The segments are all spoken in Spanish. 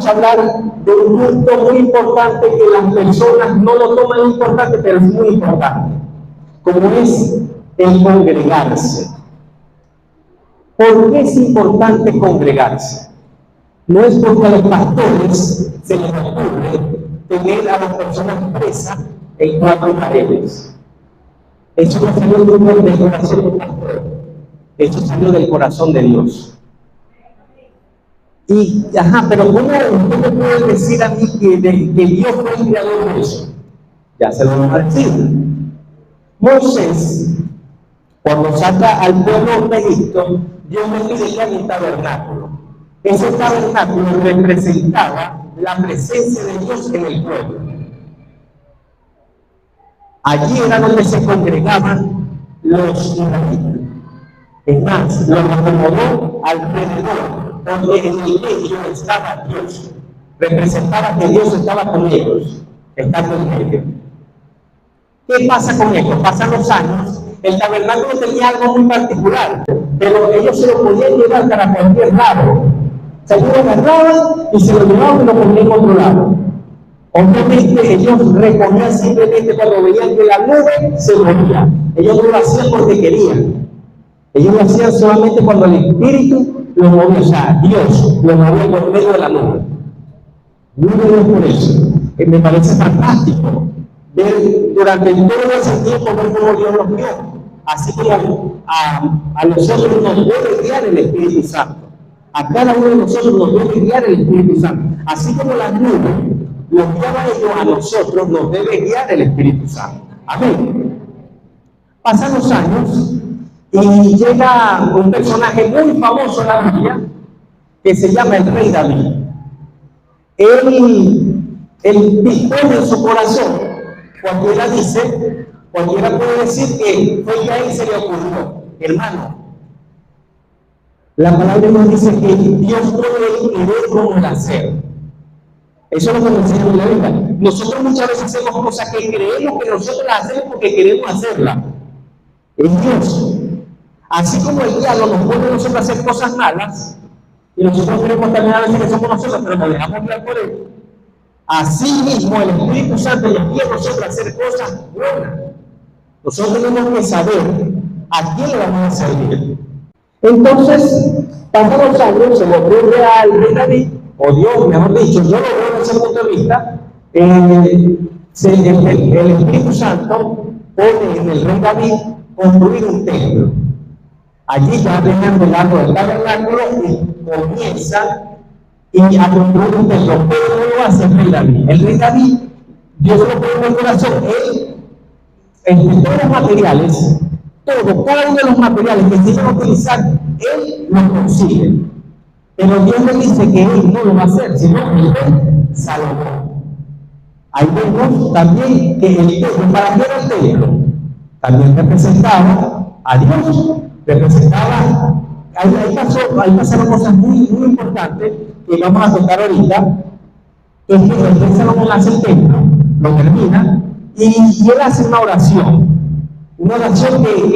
vamos a hablar de un punto muy importante que las personas no lo toman importante, pero es muy importante, como es el congregarse. ¿Por qué es importante congregarse? No es porque a los pastores se les ocurre tener a las personas presas en 4 paredes. Eso no salió del corazón del pastor, eso salió del corazón de Dios. Y, pero ¿cómo me puede decir a mí que Dios fue el creador de eso? Ya se lo vamos a decir. Moisés, cuando saca al pueblo de Egipto, Dios le pide que haga un tabernáculo. Ese tabernáculo representaba la presencia de Dios en el pueblo. Allí era donde se congregaban los israelitas. Es más, los acomodó alrededor, donde en el medio estaba Dios. Representaba que Dios estaba con ellos, estando en medio. ¿Qué pasa con esto? Pasan los años, el tabernáculo tenía algo muy particular, pero ellos se lo podían llevar para cualquier lado. Se lo agarraban y se lo llevaban y lo ponían en otro lado. Obviamente ellos reponían simplemente cuando veían que la nube se movía. Ellos no lo hacían porque querían. Ellos lo hacían solamente cuando el Espíritu lo movía, o sea, Dios lo movía por medio de la nube. Nube por eso. Me parece fantástico ver durante todo ese tiempo ver cómo Dios los vio. Así como a nosotros nos debe guiar el Espíritu Santo. A cada uno de nosotros nos debe guiar el Espíritu Santo. Así como la nube los guiaba a ellos, a nosotros nos debe guiar el Espíritu Santo. Amén. Pasan los años y llega un personaje muy famoso en la Biblia que se llama el rey David. Él dispone en su corazón, cualquiera puede decir que fue que a él se le ocurrió. Hermano, la palabra nos dice que Dios puede ir cómo el hacer. Eso es lo que nos enseña la Biblia. Nosotros muchas veces hacemos cosas que creemos que nosotros las hacemos porque queremos hacerlas. Es Dios. Así como el diablo nos pone a nosotros a hacer cosas malas, y nosotros queremos también a veces que somos nosotros, pero nos dejamos hablar por él. Así mismo el Espíritu Santo nos guía a nosotros a hacer cosas buenas. Nosotros tenemos que saber a quién le vamos a servir. Entonces, pasados los años, se le ocurre al rey David, o Dios, mejor dicho, yo lo veo desde ese punto de vista, el Espíritu Santo pone en el rey David construir un templo. Allí ya dejan de lado el tabernáculo y comienza a construir un templo. Pero no lo hace el rey David. El rey David, Dios lo pone en el corazón. Él, entre todos los materiales, cada uno de los materiales que se iban a utilizar, él los consigue. Pero Dios le dice que él no lo va a hacer, sino el rey Salomón. Ahí vemos también que el templo, ¿para qué era el templo? También representaba a Dios, representaba, ahí pasaron cosas muy importantes que vamos a tocar ahorita. Es que el rey Salomón hace el templo, lo termina, y él hace una oración que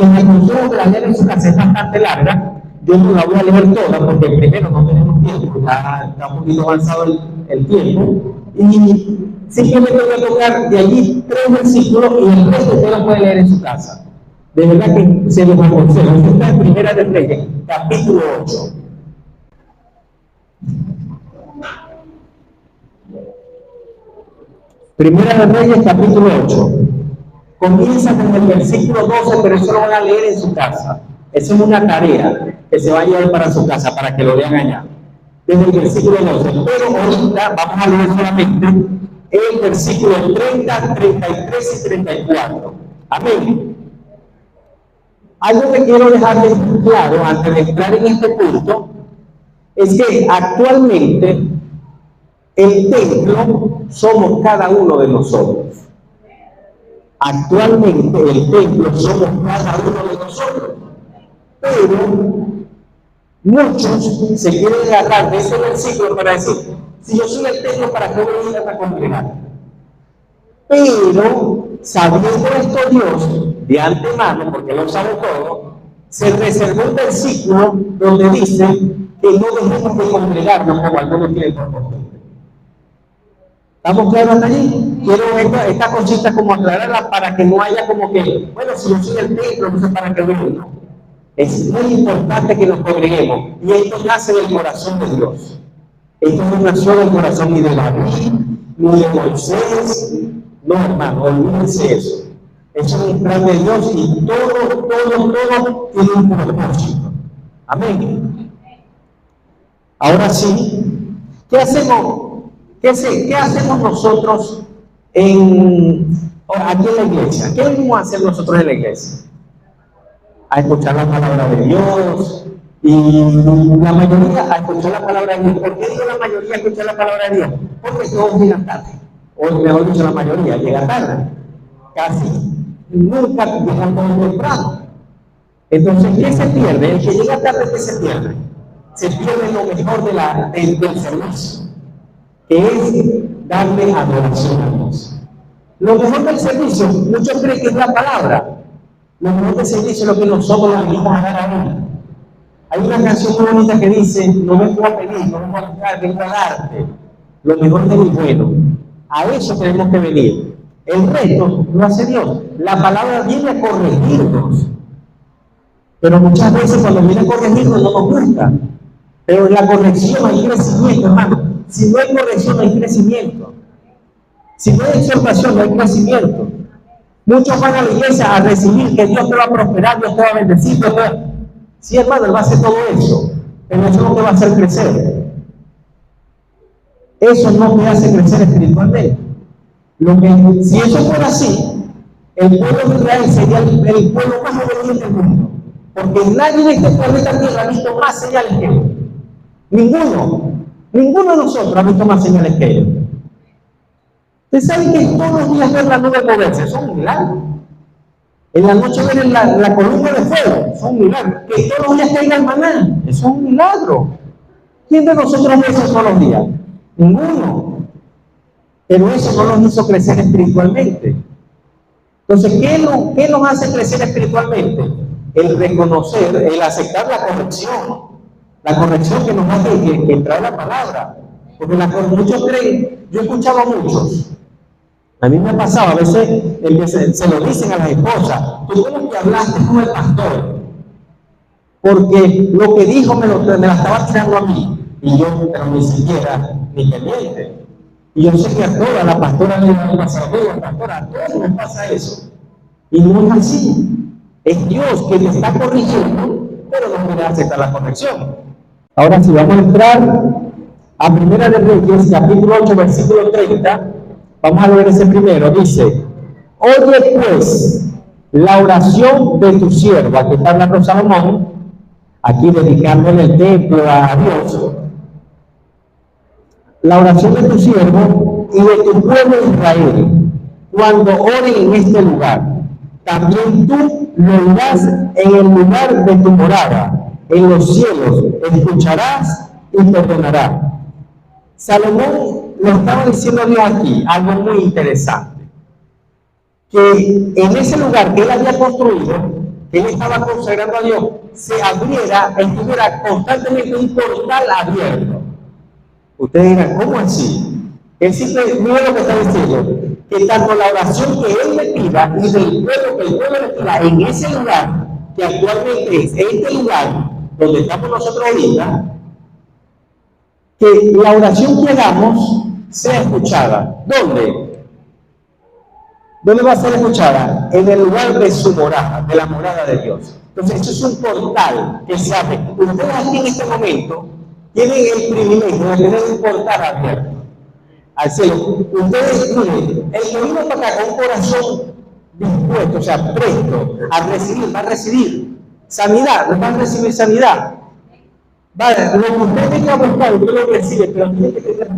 en el consejo de la ley en su casa es bastante larga. Yo no la voy a leer toda porque primero no tenemos tiempo, ya está un poquito avanzado el tiempo, y simplemente voy a tocar de allí 3 versículos y el resto usted lo puede leer en su casa. De verdad que se los aconsejo. Esto está en Primera de Reyes, capítulo 8. Primera de Reyes, capítulo 8. Comienza con el versículo 12, pero eso lo van a leer en su casa. Eso es una tarea que se va a llevar para su casa, para que lo lean allá. Desde el versículo 12. Pero ahorita vamos a leer solamente el versículo 30, 33 y 34. Amén. Algo que quiero dejarles claro antes de entrar en este punto es que actualmente el templo somos cada uno de nosotros. Actualmente el templo somos cada uno de nosotros. Pero muchos se quieren agarrar de ese versículo para decir, si yo soy el templo, ¿para qué voy a ir a congregar? Pero sabiendo esto Dios de antemano, porque lo sabe todo, se reservó un versículo donde dice que no dejemos de congregarnos como algunos tienen por costumbre. ¿Estamos claros hasta allí? Quiero esta cosita como aclararla para que no haya como que, bueno, si yo soy el templo, no sé para qué vengo. Es muy importante que nos congreguemos. Y esto nace del corazón de Dios. Esto no nació del corazón ni de David, ni de Moisés. No, hermano, olvídense eso. Eso es un plan de Dios y todo tiene un propósito. Amén. Ahora sí, ¿qué hacemos? ¿Qué hacemos nosotros aquí en la iglesia? ¿Qué venimos a hacer nosotros en la iglesia? A escuchar la palabra de Dios. Y la mayoría a escuchar la palabra de Dios. ¿Por qué digo la mayoría a escuchar la palabra de Dios? Porque todos llegan tarde. O mejor dicho, la mayoría llega tarde. Casi nunca llegan muy temprano. Entonces, ¿qué se pierde? El que llega tarde, ¿qué se pierde? Se pierde lo mejor del servicio, que es darle adoración a Dios. Lo mejor del servicio, muchos creen que es la palabra. Lo mejor del servicio es lo que nosotros le venimos a dar a Él. Hay una canción muy bonita que dice: no vengo a pedir, no vengo a buscar, vengo a darte lo mejor de mi bueno. A eso tenemos que venir. El resto lo hace Dios. La palabra viene a corregirnos. Pero muchas veces cuando viene a corregirnos no nos gusta. Pero en la corrección hay crecimiento, hermano. Si no hay corrección, no hay crecimiento. Si no hay exhortación, no hay crecimiento. Muchos van a la iglesia a recibir que Dios te va a prosperar, Dios te va a bendecir. Sí, hermano, Él va a hacer todo eso. Pero eso no te va a hacer crecer. Eso no te hace crecer espiritualmente. Si eso fuera así, el pueblo de Israel sería el pueblo más obediente del mundo. Porque nadie de este planeta Tierra ha visto más señales que ellos. Ninguno de nosotros ha visto más señales que ellos. Ustedes saben que todos los días ver la nube moverse, eso es un milagro. En la noche ver la columna de fuego, eso es un milagro. Que todos los días caiga el maná, eso es un milagro. ¿Quién de nosotros ve eso todos los días? Ninguno. Pero eso no nos hizo crecer espiritualmente. Entonces, ¿qué nos hace crecer espiritualmente? El reconocer, el aceptar la corrección que nos hace que trae la palabra. Porque muchos creen, yo he escuchado a muchos, a mí me ha pasado, a veces se lo dicen a las esposas: tú tienes que hablaste con el pastor, porque lo que dijo me la estaba tirando a mí, y yo, pero ni siquiera, ni pendiente. Y yo sé que a todas, la pastora le va a pasar, a pastora, a todos nos pasa eso. Y no es así. Es Dios que te está corrigiendo, pero no quiere aceptar la corrección. Ahora sí, vamos a entrar a Primera de Reyes, capítulo 8, versículo 30. Vamos a leer ese primero. Dice: oye pues la oración de tu siervo. Aquí está hablando Salomón, aquí dedicándole el templo a Dios. La oración de tu siervo y de tu pueblo Israel, cuando oren en este lugar. También tú lo oirás en el lugar de tu morada, en los cielos, escucharás y perdonarás. Salomón lo estaba diciendo a Dios aquí, algo muy interesante, que en ese lugar que él había construido, que él estaba consagrando a Dios, estuviera constantemente un portal abierto. Ustedes dirán, ¿cómo así? Él simple, mira lo que está diciendo, que tanto la oración que él le pida y del pueblo que el pueblo le pida en ese lugar, que actualmente es este lugar donde estamos nosotros ahorita, que la oración que hagamos sea escuchada. ¿Dónde? ¿Dónde va a ser escuchada? En el lugar de su morada, de la morada de Dios. Entonces, eso es un portal que se abre. Ustedes aquí en este momento tienen el privilegio de tener un portal abierto al cielo. Ustedes, miren, el que vino para acá con un corazón dispuesto, o sea, presto a recibir, va a recibir sanidad, va a recibir sanidad. Vale, lo que usted venga a buscar, usted lo recibe, pero tiene que tener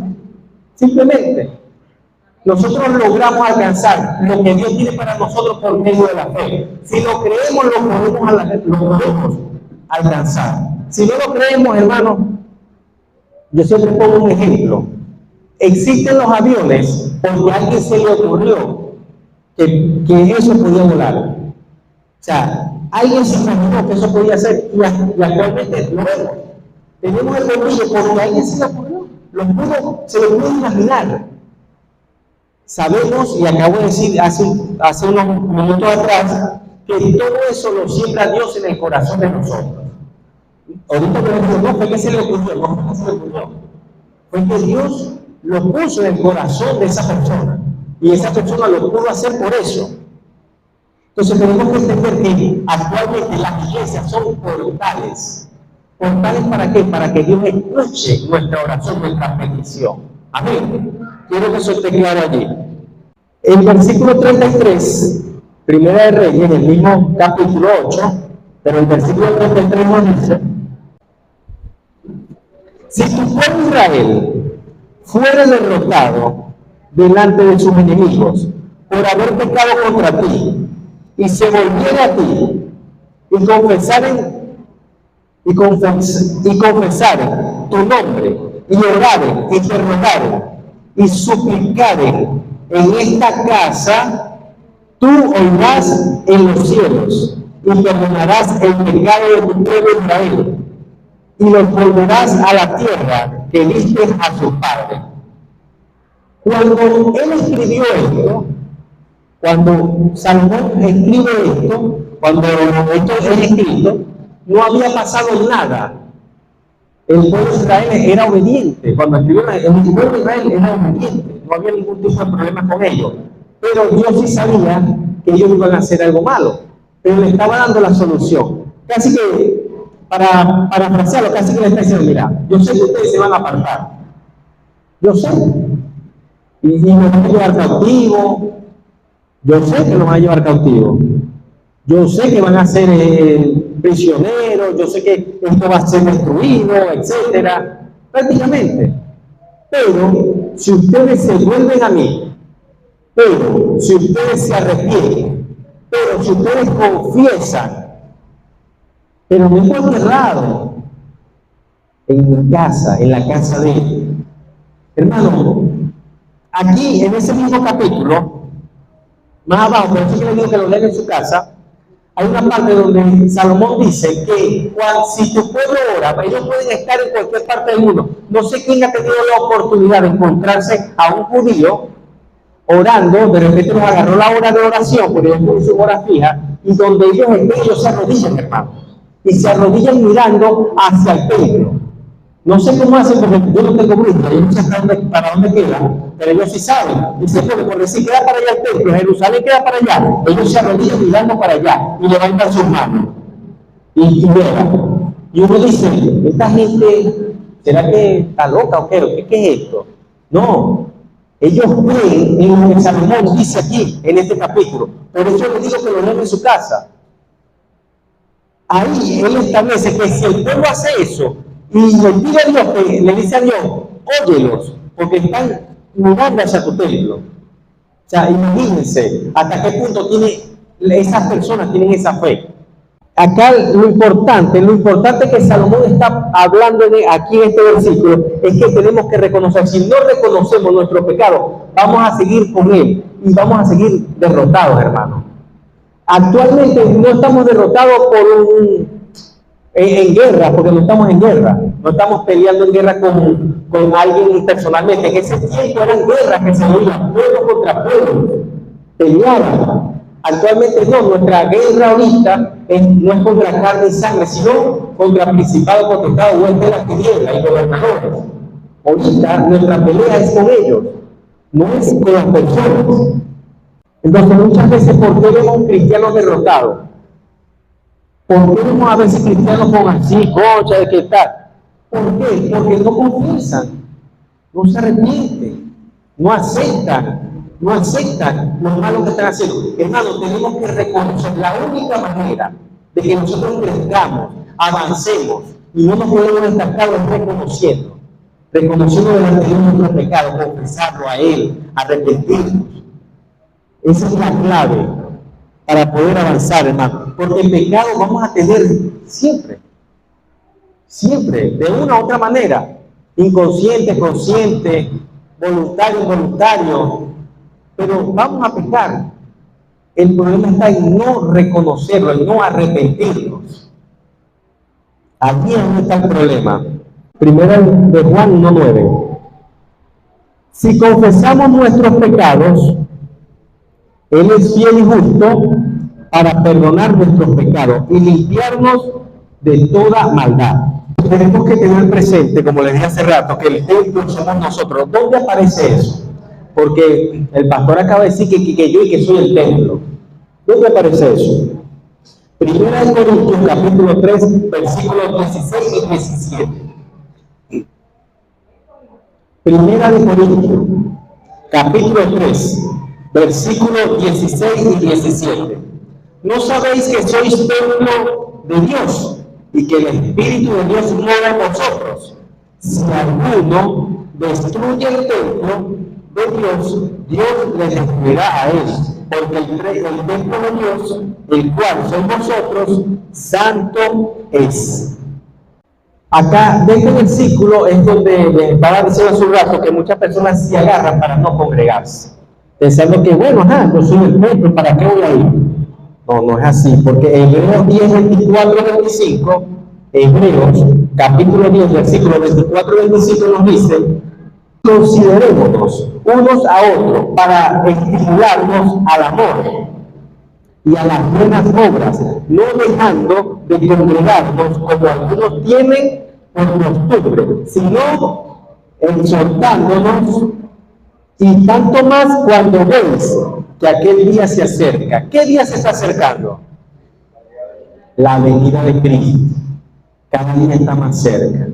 simplemente. Nosotros logramos alcanzar lo que Dios tiene para nosotros por medio de la fe. Si lo creemos, lo podemos alcanzar. Si no lo creemos, hermano, yo siempre pongo un ejemplo. Existen los aviones porque a alguien se le ocurrió que eso podía volar. O sea, alguien se imaginó que eso podía ser y actualmente lo vemos. Tenemos el orgullo porque a alguien se le ocurrió, se lo pudo imaginar. Sabemos, y acabo de decir hace unos minutos atrás, que todo eso lo siembra Dios en el corazón de nosotros. Ahorita me dijo, no fue que se le ocurrió, no fue que se le ocurrió. Fue que Dios lo puso en el corazón de esa persona. Y esa persona lo pudo hacer por eso. Entonces tenemos que entender que actualmente las iglesias son portales. ¿Portales para qué? Para que Dios escuche nuestra oración, nuestra petición. Amén. Quiero que eso esté claro allí. El versículo 33, Primera de Reyes, en el mismo capítulo 8, pero el versículo 33 nos dice: si tu pueblo Israel fuera derrotado delante de sus enemigos por haber pecado contra ti, y se volviera a ti, y confesaren tu nombre, y oraren, y te rogaren, y suplicaren en esta casa, tú oirás en los cielos, y perdonarás el pecado de tu pueblo Israel, y los volverás a la tierra que diste a sus padres. Cuando él escribió esto, cuando Salomón escribe esto, cuando esto es escrito, no había pasado nada. El pueblo de Israel era obediente. Cuando escribió, el pueblo de Israel era obediente. No había ningún tipo de problema con ellos. Pero Dios sí sabía que ellos iban a hacer algo malo. Pero le estaba dando la solución. Casi que, para parafrasearlo, casi que le está diciendo: mira, yo sé que ustedes se van a apartar. Yo sé. Y nos van a llevar cautivos. Yo sé que nos van a llevar cautivos. Yo sé que van a ser prisioneros. Yo sé que esto va a ser destruido, etcétera. Prácticamente. Pero si ustedes se vuelven a mí, pero si ustedes se arrepienten, pero si ustedes confiesan, pero no en cualquier lado, en mi casa, en la casa de él. Hermano, aquí en ese mismo capítulo, más abajo, por eso que le digo que lo lean en su casa, hay una parte donde Salomón dice que si tu pueblo ora, ellos pueden estar en cualquier parte del mundo. No sé quién ha tenido la oportunidad de encontrarse a un judío orando, de repente nos agarró la hora de oración, porque ellos tienen su hora fija, y donde ellos se arrodillan, hermano, y se arrodillan mirando hacia el templo. No sé cómo hacen, porque yo no tengo vista, yo no sé para dónde queda, pero ellos sí saben. Dice, por decir, queda para allá el templo, Jerusalén queda para allá. Ellos se arrodillan mirando para allá y levantan sus manos. Y vean. Y uno dice, esta gente, ¿será que está loca o qué? ¿Qué es esto? No. Ellos creen en lo que Salomón dice aquí, en este capítulo. Por eso les digo que lo lean en su casa. Ahí él establece que si el pueblo hace eso, y le pide a Dios, que le dice a Dios, óyelos, porque están mirando hacia tu templo. O sea, imagínense hasta qué punto esas personas tienen esa fe. Acá lo importante que Salomón está hablando aquí en este versículo, es que tenemos que reconocer. Si no reconocemos nuestro pecado, vamos a seguir con él y vamos a seguir derrotados, hermano. Actualmente no estamos derrotados en guerra, porque no estamos en guerra, no estamos peleando en guerra con alguien personalmente. En ese tiempo eran guerras que se veían, pueblo contra pueblo, peleaban. Actualmente no, nuestra guerra ahorita no es contra carne y sangre, sino contra principados, potestados, huestes de la tiniebla y gobernadores. Ahorita nuestra pelea es con ellos, no es con las personas. Entonces muchas veces, ¿por qué vemos cristianos derrotados? ¿Por qué vemos a veces cristianos con así, concha de qué tal? ¿Por qué? Porque no confiesan, no se arrepienten, no aceptan lo malo que están haciendo. Hermano, tenemos que reconocer. La única manera de que nosotros crezcamos, avancemos y no nos podemos estancar es reconociendo delante de nuestro pecado, confesarlo a Él, arrepentirnos. Esa es la clave para poder avanzar, hermano. Porque el pecado vamos a tener siempre, de una u otra manera, inconsciente, consciente, voluntario, involuntario, pero vamos a pecar. El problema está en no reconocerlo, en no arrepentirnos. Aquí es donde está el problema. Primera de Juan 1:9. Si confesamos nuestros pecados, Él es fiel y justo para perdonar nuestros pecados y limpiarnos de toda maldad. Tenemos que tener presente, como les dije hace rato, que el templo somos nosotros. ¿Dónde aparece eso? Porque el pastor acaba de decir que yo y que soy el templo. ¿Dónde aparece eso? Primera de Corintios, capítulo 3, versículos 16 y 17. Primera de Corintios, capítulo 3, versículos 16 y 17. ¿No sabéis que sois templo de Dios y que el Espíritu de Dios mora en vosotros? Si alguno destruye el templo de Dios, Dios le destruirá a él, porque el templo de Dios, el cual sois vosotros, santo es. Acá, de este versículo, es donde les estaba diciendo hace un rato que muchas personas se agarran para no congregarse, pensando que, bueno, yo soy el templo, ¿para qué voy a ir? No, no es así, porque Hebreos 10, 24, 25, Hebreos, capítulo 10, versículo 24 y 25 nos dice: considerémonos unos a otros para estimularnos al amor y a las buenas obras, no dejando de congregarnos como algunos tienen por costumbre, sino exhortándonos, y tanto más cuando veis que aquel día se acerca. ¿Qué día se está acercando? La venida de Cristo. Cada día está más cerca.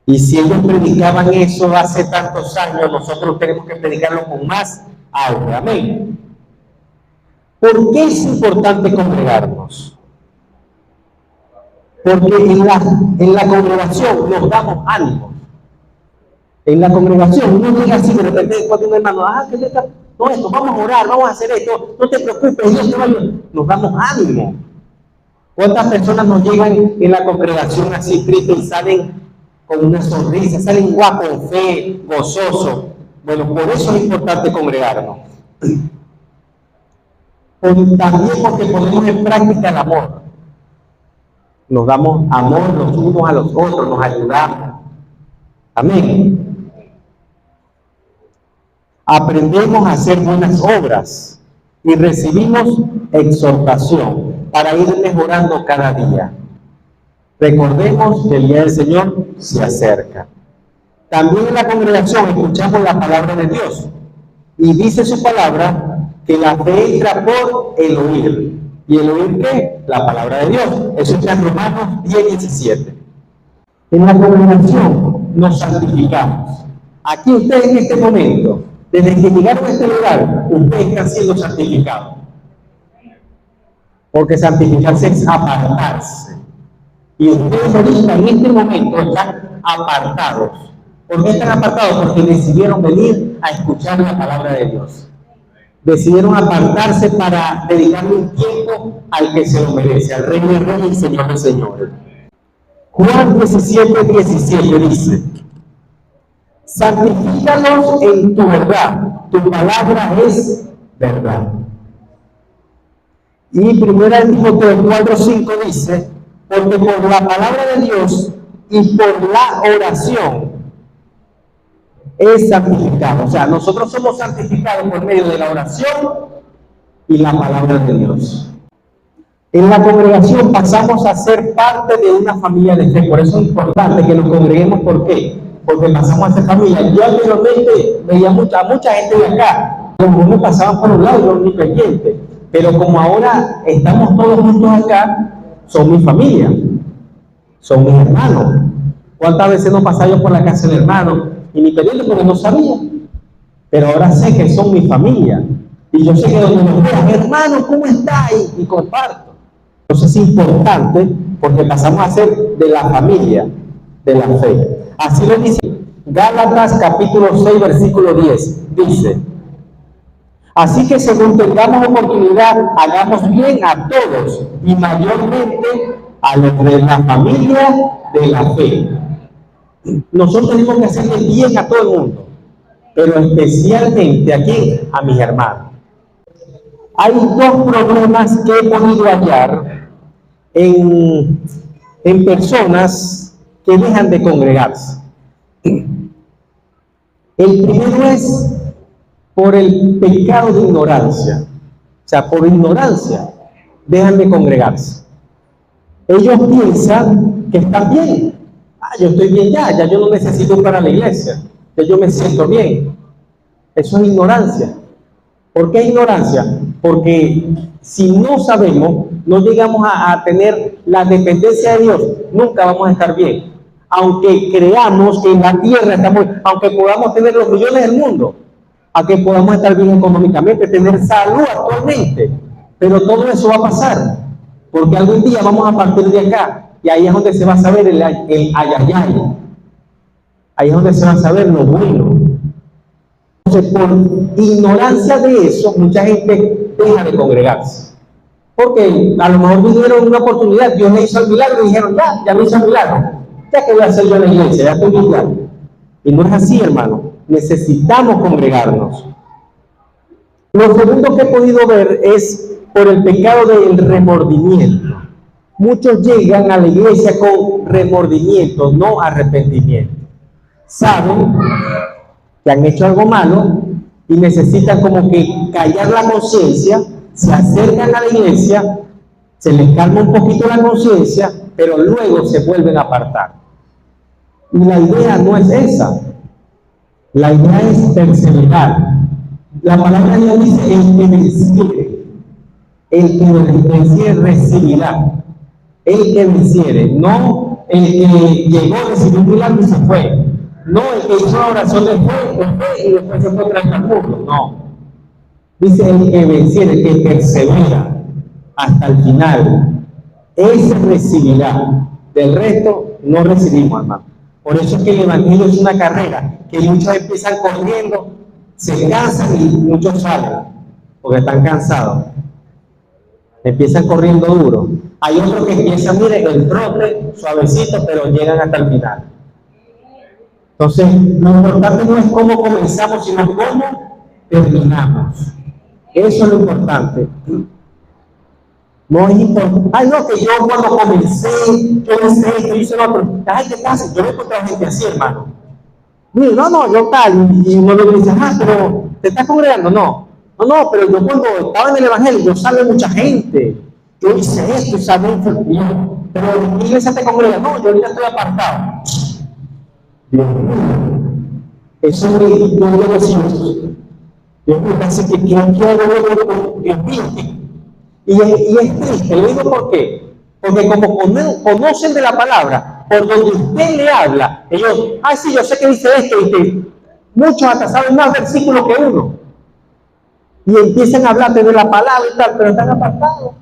Y si ellos predicaban eso hace tantos años, nosotros tenemos que predicarlo con más ahora. Amén. ¿Por qué es importante congregarnos? Porque en la congregación nos damos ánimo. En la congregación uno llega así de repente cuando un hermano, ¿qué te está? No, esto, vamos a orar, vamos a hacer esto, no te preocupes, Dios te va a ayudar. Nos damos ánimo. ¿Cuántas personas nos llegan en la congregación así tristes y salen con una sonrisa, salen guapos, fe, gozosos? Bueno, por eso es importante congregarnos. También porque ponemos en práctica el amor. Nos damos amor los unos a los otros, nos ayudamos. Amén. Aprendemos a hacer buenas obras y recibimos exhortación para ir mejorando cada día. Recordemos que el día del Señor se acerca. También en la congregación escuchamos la palabra de Dios y dice su palabra que la fe entra por el oír. ¿Y el oír qué? La palabra de Dios. Eso está en Romanos 10:17. En la congregación nos santificamos. Aquí ustedes en este momento, desde que llegaron a este lugar, ustedes están siendo santificados. Porque santificarse es apartarse. Y ustedes ahorita en este momento están apartados. ¿Por qué están apartados? Porque decidieron venir a escuchar la palabra de Dios. Decidieron apartarse para dedicarle un tiempo al que se lo merece, al Rey de Reyes y Señor de Señores. Juan 17:17 dice: santifícalos en tu verdad, tu palabra es verdad. Y 1 Timoteo 4:5 dice: porque por la palabra de Dios y por la oración es santificado. O sea, nosotros somos santificados por medio de la oración y la palabra de Dios. En la congregación pasamos a ser parte de una familia de fe. Por eso es importante que nos congreguemos. ¿Por qué? Porque pasamos a ser familia. Yo anteriormente veía mucha gente de acá. Algunos pasaban por un lado y yo ni creyente. Pero como ahora estamos todos juntos acá, son mi familia, son mis hermanos. ¿Cuántas veces no pasaba yo por la casa del hermano y ni pedirle porque no sabía? Pero ahora sé que son mi familia. Y yo sé que donde nos vean, hermano, ¿cómo está? Y comparto. Entonces es importante porque pasamos a ser de la familia de la fe. Así lo dice Gálatas capítulo 6, versículo 10. Dice: así que según tengamos oportunidad, hagamos bien a todos y mayormente a los de la familia de la fe. Nosotros tenemos que hacerle bien a todo el mundo, pero especialmente aquí a mis hermanos. Hay dos problemas que he podido hallar en personas que dejan de congregarse. El primero es por el pecado de ignorancia. O sea, por ignorancia dejan de congregarse. Ellos piensan que están bien. Yo estoy bien ya yo no necesito ir para la iglesia, ya yo me siento bien. Eso es ignorancia. ¿Por qué ignorancia? Porque si no sabemos, no llegamos a tener la dependencia de Dios, nunca vamos a estar bien. Aunque creamos que en la tierra estamos, aunque podamos tener los millones del mundo, aunque podamos estar bien económicamente, tener salud actualmente, pero todo eso va a pasar, porque algún día vamos a partir de acá, y ahí es donde se va a saber el ayayay, ahí es donde se va a saber lo bueno. Entonces, por ignorancia de eso, mucha gente deja de congregarse. Porque a lo mejor vinieron una oportunidad, Dios le hizo el milagro y dijeron, ya me hizo el milagro. ¿Ya qué voy a hacer yo en la iglesia? Ya estoy bien. Y no es así, hermano. Necesitamos congregarnos. Lo segundo que he podido ver es por el pecado del remordimiento. Muchos llegan a la iglesia con remordimiento, no arrepentimiento. Saben que han hecho algo malo y necesitan como que callar la conciencia, se acercan a la iglesia, se les calma un poquito la conciencia, pero luego se vuelven a apartar. Y la idea no es esa. La idea es perseverar. La palabra de Dios dice, el que venciere recibirá. El que venciere, no el que llegó, recibió un milagro y se fue. No el que hizo la oración después y después se fue tras el mundo. No. Dice el que venciere, el que persevera hasta el final, ese recibirá. Del resto no recibimos, hermano. Por eso es que el evangelio es una carrera, que muchos empiezan corriendo, se cansan y muchos salen, porque están cansados. Empiezan corriendo duro. Hay otros que empiezan, miren, el trote, suavecito, pero llegan hasta el final. Entonces, lo importante no es cómo comenzamos, sino cómo terminamos. Eso es lo importante. No es importante. Ay, no, que yo cuando comencé, yo hice esto, hice lo otro. Ay, ¿qué pasa? Yo he encontrado gente así, hermano. Mira, no, yo tal. Y uno le dice, pero ¿te estás congregando? No, pero yo cuando estaba en el evangelio, yo salvé mucha gente. Yo hice esto y salvé enfermedad. Pero en mi iglesia te congrega. No, yo ahorita estoy apartado. Dios mío. Eso es lo que yo decimos. Dios mío, parece que quiero y es triste, lo digo ¿por qué? Porque como conocen de la palabra, por donde usted le habla, ellos, sí, yo sé que dice esto, y muchos hasta saben más versículos que uno. Y empiezan a hablarte de la palabra y tal, pero están apartados.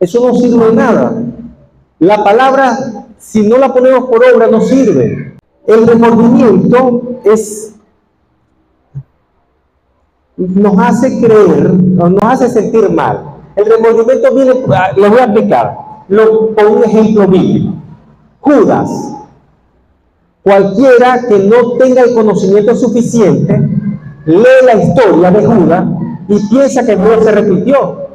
Eso no sirve de nada. La palabra, si no la ponemos por obra, no sirve. El remordimiento nos hace creer, o nos hace sentir mal. El remordimiento viene, les voy a explicar, con un ejemplo bíblico. Judas, cualquiera que no tenga el conocimiento suficiente, lee la historia de Judas y piensa que Dios se repitió.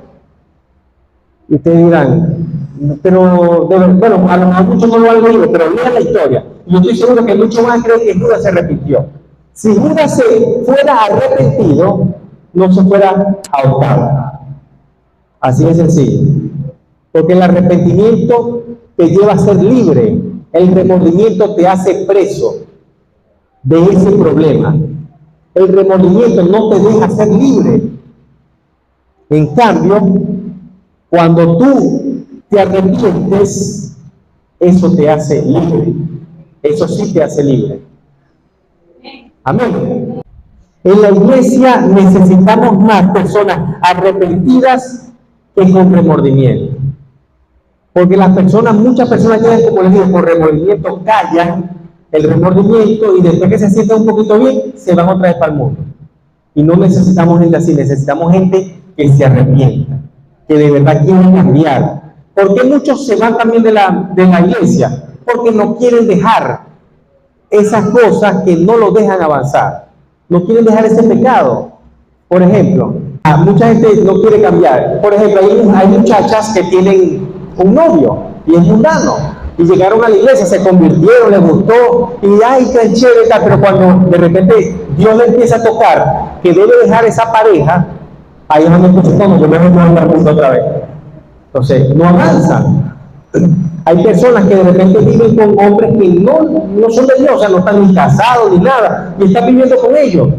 Y ustedes dirán, pero, bueno, a lo mejor muchos no lo han leído, pero lean la historia. Y yo estoy seguro que muchos más creen que Judas se repitió. Si Judas se fuera arrepentido, no se fuera ahorcado. Así de sencillo. Porque el arrepentimiento te lleva a ser libre. El remordimiento te hace preso de ese problema. El remordimiento no te deja ser libre. En cambio, cuando tú te arrepientes, eso te hace libre. Eso sí te hace libre. Amén. En la iglesia necesitamos más personas arrepentidas que con remordimiento. Porque muchas personas llegan, como les digo, por remordimiento, callan el remordimiento y después que se sienten un poquito bien, se van otra vez para el mundo. Y no necesitamos gente así, necesitamos gente que se arrepienta, que de verdad quieren cambiar. ¿Por qué muchos se van también de la iglesia? Porque no quieren dejar esas cosas que no los dejan avanzar. No quieren dejar ese pecado. Por ejemplo, mucha gente no quiere cambiar. Por ejemplo, hay muchachas que tienen un novio y es mundano. y llegaron a la iglesia, se convirtieron, les gustó, y ay, qué chévere, pero cuando de repente Dios le empieza a tocar que debe dejar esa pareja, ahí es donde escuchas todo, yo me voy a andar junto otra vez. Entonces, no avanzan. Hay personas que de repente viven con hombres que no son de Dios, o sea, no están ni casados ni nada, y están viviendo con ellos.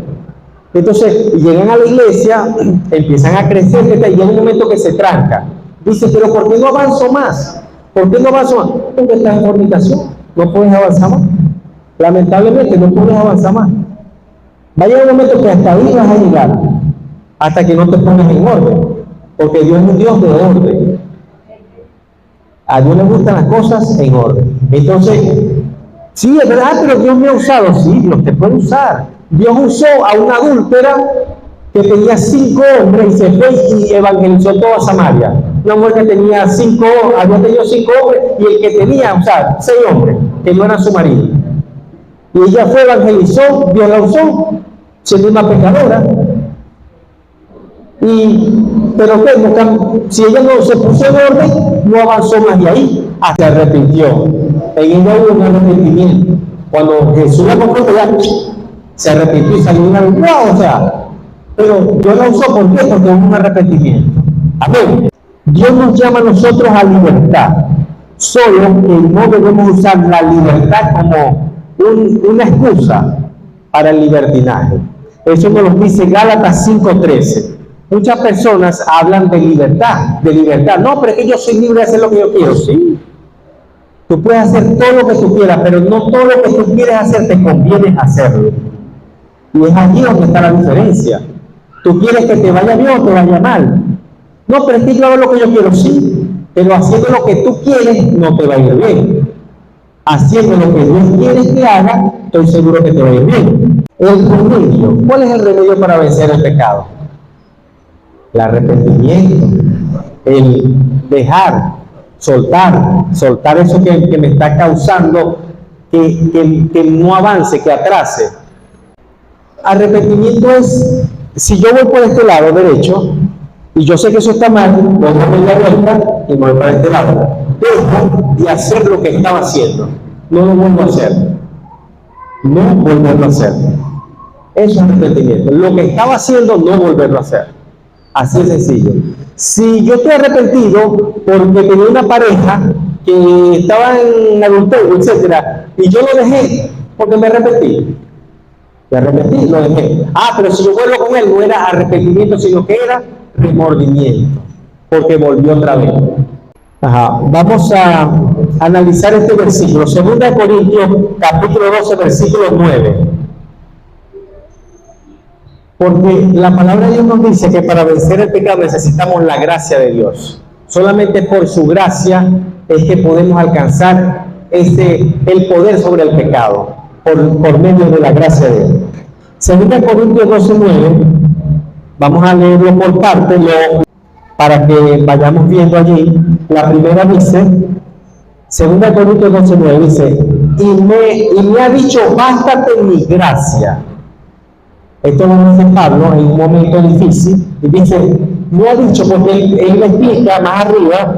Entonces, llegan a la iglesia, empiezan a crecer, y llega un momento que se tranca. Dice, pero ¿por qué no avanzo más? ¿Por qué no avanzo más? Porque estás en fornicación, no puedes avanzar más. Lamentablemente, no puedes avanzar más. Va a llegar un momento que hasta ahí vas a llegar, hasta que no te pongas en orden, porque Dios es un Dios de orden. A Dios le gustan las cosas en orden. Entonces, sí, es verdad, pero Dios me ha usado. Sí, Dios te puede usar. Dios usó a una adúltera que tenía 5 hombres y se fue y evangelizó toda Samaria. Una mujer que tenía había tenido 5 hombres y el que tenía, o sea, 6 hombres, que no eran su marido. Y ella fue, evangelizó, Dios la usó, siendo una pecadora. Pero si ella no se puso en orden, no avanzó más de ahí, hasta se arrepintió. En ella hubo un arrepentimiento. Cuando Jesús la confrontó, se arrepintió y salió una wow, o sea, pero Dios la usó, ¿por qué? Porque hubo un arrepentimiento. Amén. Dios nos llama a nosotros a libertad, solo que no debemos usar la libertad como una excusa para el libertinaje. Eso nos lo dice Gálatas 5:13. Muchas personas hablan de libertad, No, pero es que yo soy libre de hacer lo que yo quiero. Sí, tú puedes hacer todo lo que tú quieras, pero no todo lo que tú quieres hacer te conviene hacerlo. Y es aquí donde está la diferencia. Tú quieres que te vaya bien o te vaya mal. No, pero es que yo hago lo que yo quiero, sí, pero haciendo lo que tú quieres no te va a ir bien. Haciendo lo que Dios quiere que haga, estoy seguro que te va a ir bien. El remedio, ¿cuál es el remedio para vencer el pecado? El arrepentimiento, el dejar, soltar eso que me está causando que no avance, que atrase. Arrepentimiento es, si yo voy por este lado derecho, y yo sé que eso está mal, voy a dar la vuelta y me voy para este lado. Dejo de hacer lo que estaba haciendo, no lo vuelvo a hacer. No volverlo a hacer. Eso es arrepentimiento. Lo que estaba haciendo, no volverlo a hacer. Así de sencillo. Si yo estoy arrepentido porque tenía una pareja que estaba en adulterio, etcétera, y yo lo dejé porque me arrepentí. Lo dejé. Pero si yo vuelvo con él, no era arrepentimiento, sino que era remordimiento, porque volvió otra vez. Vamos a analizar este versículo. 2 Corintios, capítulo 12, versículo 9. Porque la palabra de Dios nos dice que para vencer el pecado necesitamos la gracia de Dios. Solamente por su gracia es que podemos alcanzar el poder sobre el pecado, por medio de la gracia de Dios. 2 Corintios 12:9, vamos a leerlo por partes para que vayamos viendo allí. La primera dice, 2 Corintios 12:9 dice, y me ha dicho, bástate mi gracia. Esto lo dice Pablo en un momento difícil, y dice, me ha dicho, porque él le explica más arriba,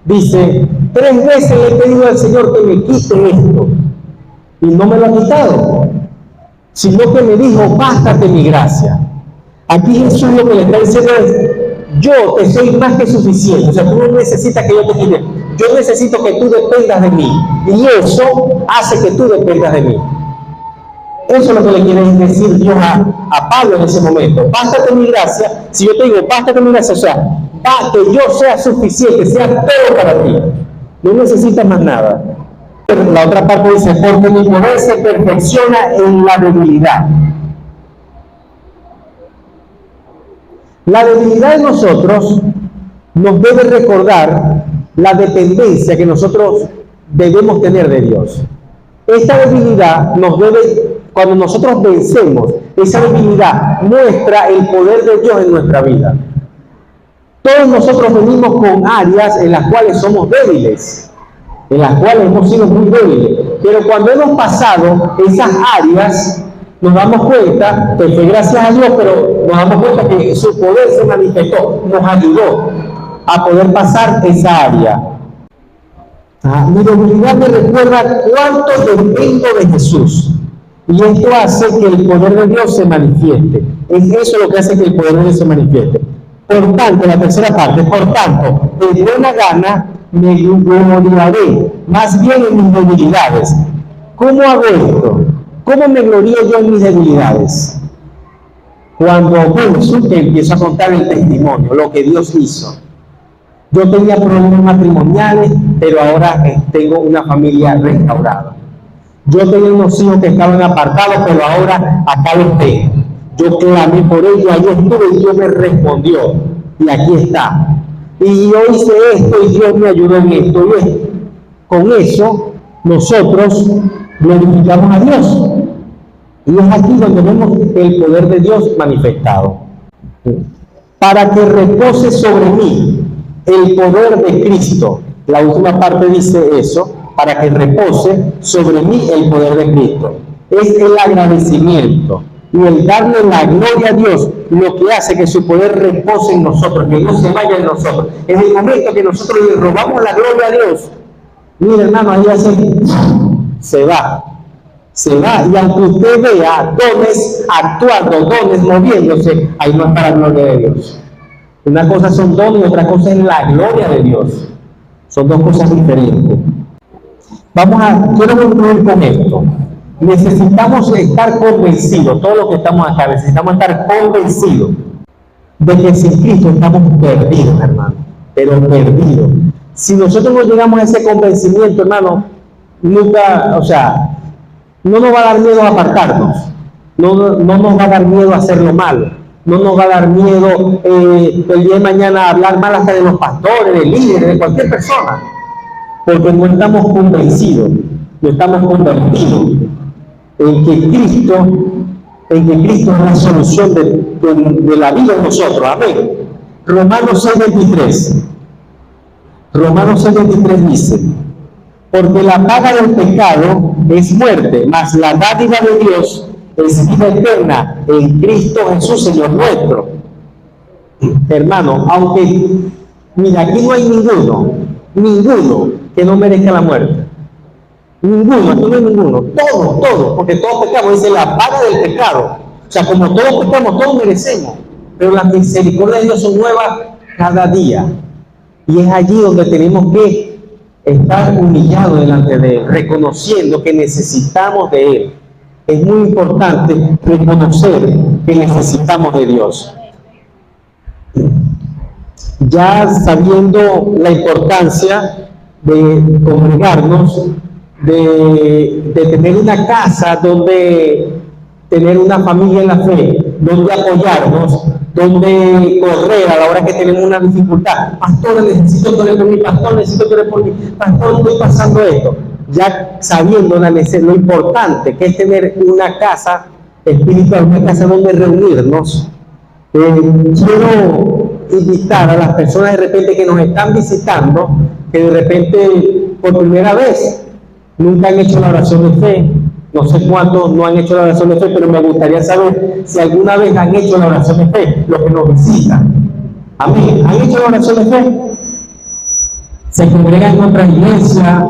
dice, 3 veces le he pedido al Señor que me quite esto, y no me lo ha quitado, sino que me dijo, bástate mi gracia. Aquí Jesús lo que le está diciendo es, yo te soy más que suficiente, o sea, tú no necesitas que yo te quite, yo necesito que tú dependas de mí, y eso hace que tú dependas de mí. Eso es lo que le quiere decir Dios a Pablo en ese momento. Bástate mi gracia. Si yo te digo, bástate mi gracia, o sea, que yo sea suficiente, sea todo para ti. No necesitas más nada. La otra parte dice, porque mi poder se perfecciona en la debilidad. La debilidad de nosotros nos debe recordar la dependencia que nosotros debemos tener de Dios. Esta debilidad nos debe, cuando nosotros vencemos, esa debilidad muestra el poder de Dios en nuestra vida. Todos nosotros venimos con áreas en las cuales somos débiles, en las cuales hemos sido muy débiles, pero cuando hemos pasado esas áreas, nos damos cuenta que fue gracias a Dios, pero nos damos cuenta que su poder se manifestó, nos ayudó a poder pasar esa área. Mi debilidad me recuerda cuánto dependo de Jesús. Y esto hace que el poder de Dios se manifieste. Es eso lo que hace que el poder de Dios se manifieste. Por tanto, la tercera parte, por tanto, de buena gana me gloriaré, más bien en mis debilidades. ¿Cómo hago esto? ¿Cómo me glorío yo en mis debilidades? Cuando pienso que empiezo a contar el testimonio, lo que Dios hizo. Yo tenía problemas matrimoniales, pero ahora tengo una familia restaurada. Yo tenía unos hijos que estaban apartados, pero ahora acá los tengo. Yo clamé por ellos, allí estuve y Dios me respondió. Y aquí está. Y yo hice esto y Dios me ayudó en esto y esto. Con eso, nosotros glorificamos a Dios. Y es aquí donde vemos el poder de Dios manifestado. Para que repose sobre mí el poder de Cristo. La última parte dice eso, para que repose sobre mí el poder de Cristo. Es el agradecimiento y el darle la gloria a Dios lo que hace que su poder repose en nosotros, que no se vaya en nosotros. En el momento que nosotros le robamos la gloria a Dios, mire hermano, ahí se va. Y aunque usted vea dones actuando, dones moviéndose, ahí no está la gloria de Dios. Una cosa son dones y otra cosa es la gloria de Dios. Son dos cosas diferentes. Quiero concluir con esto. Necesitamos estar convencidos, todos los que estamos acá, necesitamos estar convencidos de que sin Cristo estamos perdidos, hermano, pero perdidos. Si nosotros no llegamos a ese convencimiento, hermano, nunca, no nos va a dar miedo a apartarnos, no nos va a dar miedo a hacer lo malo, no nos va a dar miedo el día de mañana hablar mal hasta de los pastores, de líderes, de cualquier persona, porque no estamos convencidos, no estamos convertidos en que Cristo es la solución de la vida de nosotros. Amén. Romanos 6:23. Romanos 6:23 dice: porque la paga del pecado es muerte, mas la dádiva de Dios es vida eterna en Cristo Jesús, Señor nuestro. Hermano, aunque, mira, aquí no hay ninguno que no merezca la muerte. Ninguno, aquí no hay ninguno. Todos, porque todos pecamos. Dice la paga del pecado. O sea, como todos pecamos, todos merecemos. Pero las misericordias de Dios son nuevas cada día. Y es allí donde tenemos que estar humillados delante de Él, reconociendo que necesitamos de Él. Es muy importante reconocer que necesitamos de Dios. Ya sabiendo la importancia de congregarnos, de tener una casa donde tener una familia en la fe, donde apoyarnos, donde correr a la hora que tenemos una dificultad. Pastor, necesito que ore por mi pastor, necesito que ore por mi pastor, estoy pasando esto. Ya sabiendo lo importante que es tener una casa espiritual, una casa donde reunirnos. Quiero invitar a las personas de repente que nos están visitando, que de repente por primera vez nunca han hecho la oración de fe. No sé cuántos no han hecho la oración de fe, pero me gustaría saber si alguna vez han hecho la oración de fe, los que nos visitan. Amén. ¿Han hecho la oración de fe? ¿Se congregan en otra iglesia?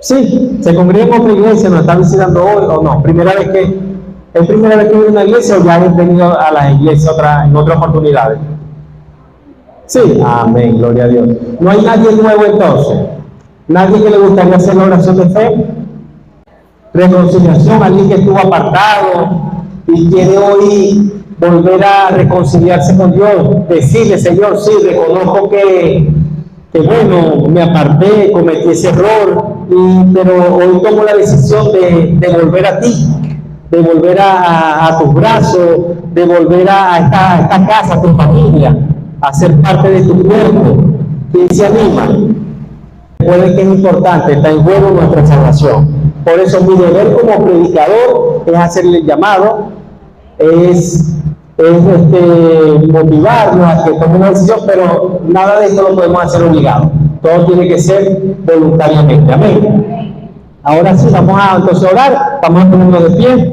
Sí, se congregan en otra iglesia, nos están visitando hoy o no. ¿Es primera vez que viene a una iglesia o ya han venido a la iglesia en otras oportunidades? Sí, amén, gloria a Dios. ¿No hay nadie nuevo entonces? ¿Nadie que le gustaría hacer la oración de fe? Reconciliación, alguien que estuvo apartado y quiere hoy volver a reconciliarse con Dios, decirle: Señor, sí, reconozco que bueno, me aparté, cometí ese error, pero hoy tomo la decisión de volver a ti, de volver a tus brazos, de volver a esta casa, a tu familia, a ser parte de tu cuerpo. ¿Quién se anima? Recuerden que es importante, está en juego nuestra salvación. Por eso mi deber como predicador es hacerle el llamado, es motivarnos a que tome una decisión, pero nada de esto lo podemos hacer obligado. Todo tiene que ser voluntariamente. Amén. Ahora sí, vamos a entonces orar, vamos a ponernos de pie.